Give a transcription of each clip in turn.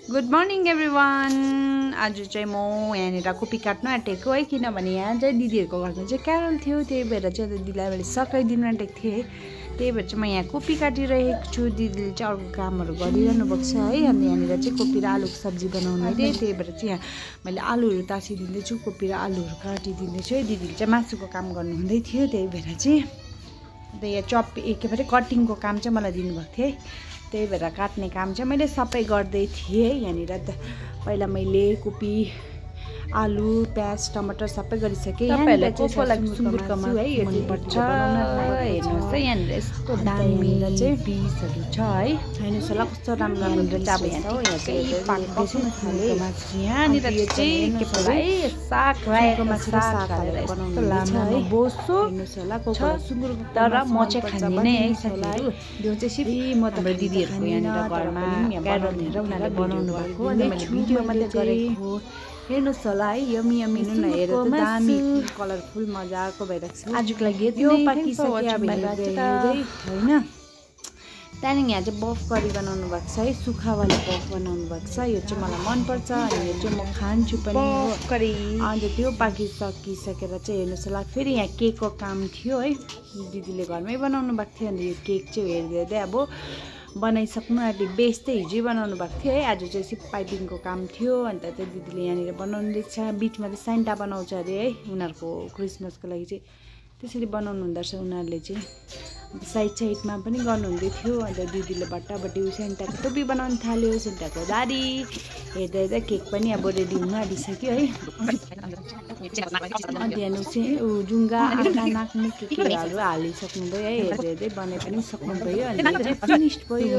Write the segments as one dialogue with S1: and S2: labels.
S1: Good morning everyone. आज चाहिँ म यहाँनिर कोपी काट्न आँटेको है, किनभने यहाँ चाहिँ दिदीहरूको घरमा चाहिँ क्यारल थियो, त्यही भएर चाहिँ दिदीलाई मैले सकाइदिन आँटेको थिएँ। त्यही भएर चाहिँ म यहाँ कोपी काटिरहेको छु। दिदीले चाहिँ अर्को कामहरू गरिरहनु भएको छ है। अनि यहाँनिर चाहिँ कोपी र आलुको सब्जी बनाउनु थिएँ, त्यही भएर चाहिँ यहाँ मैले आलुहरू तासिदिँदैछु, कोपी र आलुहरू काटिदिँदैछु है। दिदीले चाहिँ मासुको काम गर्नुहुँदै थियो, त्यही भएर चाहिँ अन्त यहाँ के भन्छ कटिङको काम चाहिँ मलाई दिनुभएको थियो है। त्यही भएर काट्ने काम चाहिँ मैले सबै गर्दै थिएँ। यहाँनिर त पहिला मैले कोपी आलु प्याज टमाटर सबै गरिसकेँ। यहाँनिर चाहिँ सुँगुरको मासु है, यो मनपर्छ हेर्नुहोस् है। यहाँनिर यस्तो दामी चाहिँ पिसहरू छ है, हेर्नुहोस् होला कस्तो राम्रो राम्रो चाहिँ अब यहाँ चाहिँ पाक्दैछु मासु। यहाँनिर चाहिँ के भन्छ है साग रायोको मासु साग हालेर बनाउनु लामो बोसो हेर्नुहोस् होला सुँगुरको, तर म चाहिँ खाँदिनँ है सागहरू। त्यो चाहिँ सिधै म त दिदीहरूको यहाँनिर घरमा क्यारलतिर उनीहरूले बनाउनु भएको अनि मैले भिडियो मात्रै गरेको। हेर्नुहोस् होला है, यमी यमी न हेरेर त दामी कलरफुल मजाको भइरहेको छ। आजको लागि यो पाकिसक्यो अब होइन। त्यहाँदेखि यहाँ चाहिँ बफ करी बनाउनु भएको छ है, सुक्खावाला बफ बनाउनु भएको छ। यो चाहिँ मलाई मनपर्छ अनि यो चाहिँ म खान्छु पनि करी। अन्त त्यो पाकिसकेर चाहिँ हेर्नुहोस् होला फेरि यहाँ केकको काम थियो है, दिदीले घरमै बनाउनु भएको थियो। अनि यो केक चाहिँ हेर्दै अब बनाइसक्नु आँटे, बेस चाहिँ हिजै बनाउनु भएको थियो है। आज चाहिँ सिप पाइपिङको काम थियो। अन्त चाहिँ दिदीले यहाँनिर बनाउनुहुँदैछ, बिचमा चाहिँ सेन्टा बनाउँछ अरे है, उनीहरूको क्रिसमसको लागि चाहिँ त्यसरी बनाउनु हुँदो रहेछ उनीहरूले चाहिँ। अन्त साइडमा पनि गर्नुहुँदै थियो। अन्त दिदीले बट्टाबट्टी सेन्टाको टोपी बनाउनु थाल्यो, सेन्टाको दाडी हेर्दा हेर्दा केक पनि अब रेडी हुन आँटिसक्यो है। अन्त हेर्नु चाहिँ जुङ्गा आँखा नाक्ने के केहरू हालिसक्नुभयो है, हेर्दै हेर्दै बनाइ पनि सक्नुभयो। अनि चाहिँ फिनिस्ड भयो।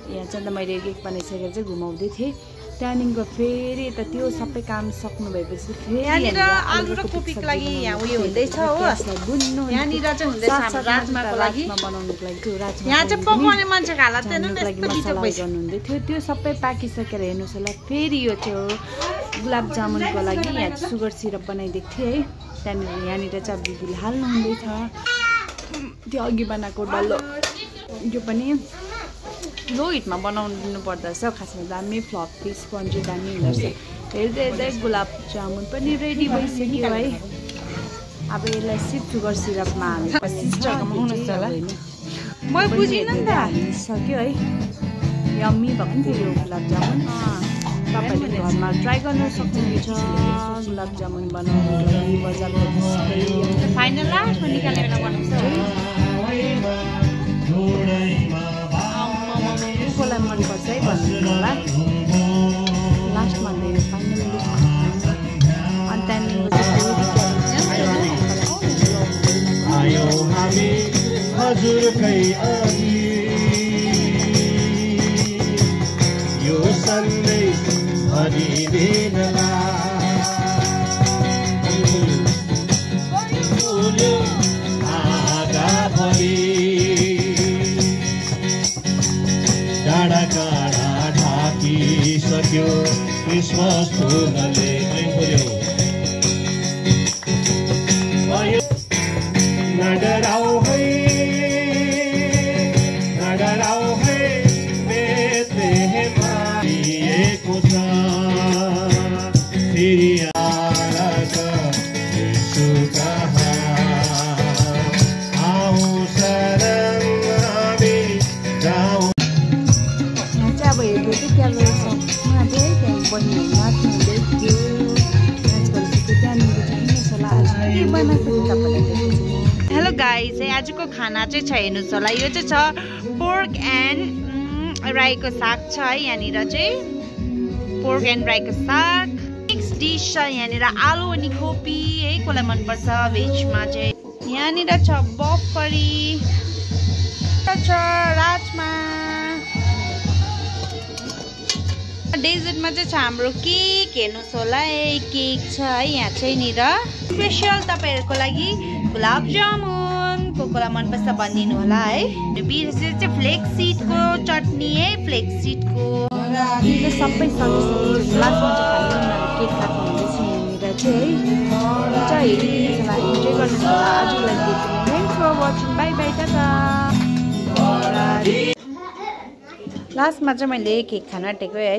S1: यहाँ चाहिँ मैले केक बनाइसकेर चाहिँ घुमाउँदै थिएँ। त्यहाँदेखिको फेरि यता त्यो सबै काम सक्नु भएपछि फेरि
S2: आलु र कोपीको लागि यहाँ उयो हुँदैछ हो, यहाँनिर चाहिँ हुँदैछ हाम्रो राजमाको लागि
S1: बनाउनुको लागि। त्यो राजमा
S2: यहाँ चाहिँ पकाउने मान्छेको हालत चाहिँ
S1: गर्नुहुँदै थियो, त्यो सबै पाकिसकेर हेर्नुहोस् होला। फेरि यो चाहिँ गुलाब जामुनको लागि यहाँ सुगर सिरप बनाइदिएको थिएँ है। त्यहाँनिर यहाँनिर चाहिँ अब दिदीले हाल्नु हुँदैछ त्यो अघि बनाएको डल्लो। यो पनि लो हिटमा बनाउनु दिनुपर्दो रहेछ खासमा, दामी फ्लफी स्पन्जी दामी हुँदो रहेछ। हेर्दै हेर्दै गुलाब जामुन पनि रेडी भइसक्यो है। अब यसलाई सुगर सिरपमा हालिसक्यो है। यम्मी भएको थियो यो गुलाब जामुन। तपाईँहरूले घरमा ट्राई गर्न सक्नुहुन्छ गुलाब जामुन बनाउनुको लागि। बजारको
S2: फाइनल लास्टमा निकालेर बनाउँछ
S1: कसलाई मनपर्छ है भन्नु होला लास्टमा फाइनल लुक। अनि
S3: ढाकिसक्यो क्रिसमस फुलले नडराउ है बेथलेहेममा दिएको छ फेरि आएर यसो कहाँ आऊ शरण हामी जाऊ।
S1: अब हेर्दै चाहिँ क्यामेरा उहाँ चाहिँ त्यहाँ बहिनी नाच्नु हुँदै थियो, नाच गरिसक्यो। त्यहाँनिर चाहिँ सल्लाह आज के बनाएको तपाईँलाई।
S2: हेलो गाइस, आजको खाना चाहिँ छ हेर्नुहोस् होला, यो चाहिँ छ पोर्क एन्ड राईको साग छ है। यहाँनिर चाहिँ पोर्क एन्ड राईको साग मिक्स डिस छ। यहाँनिर आलु अनि कोपी है, कसलाई मनपर्छ भेजमा चाहिँ। यहाँनिर छ बफ करी छ, राजमा। डेजर्टमा चाहिँ छ हाम्रो केक हेर्नुहोस् होला है, केक छ है यहाँ चाहिँ नि। र स्पेसल तपाईँहरूको लागि गुलाब जामुन, कसलाई मनपर्छ भनिदिनु होला है। बिर्सेर चाहिँ फ्लेक्स सिडको चटनी है, फ्लेक्स सिडको
S1: सबै सकिसकेपछि लास्टमा चाहिँ केक काट्नु हुँदैछ यहाँनिर चाहिँ है। हेरिदिनुहोस् होला, इन्जोय गर्नुहोस् होला। आजको लागि thanks for watching, bye bye, tata.
S2: लास्टमा चाहिँ मैले केक खान आँटेको है।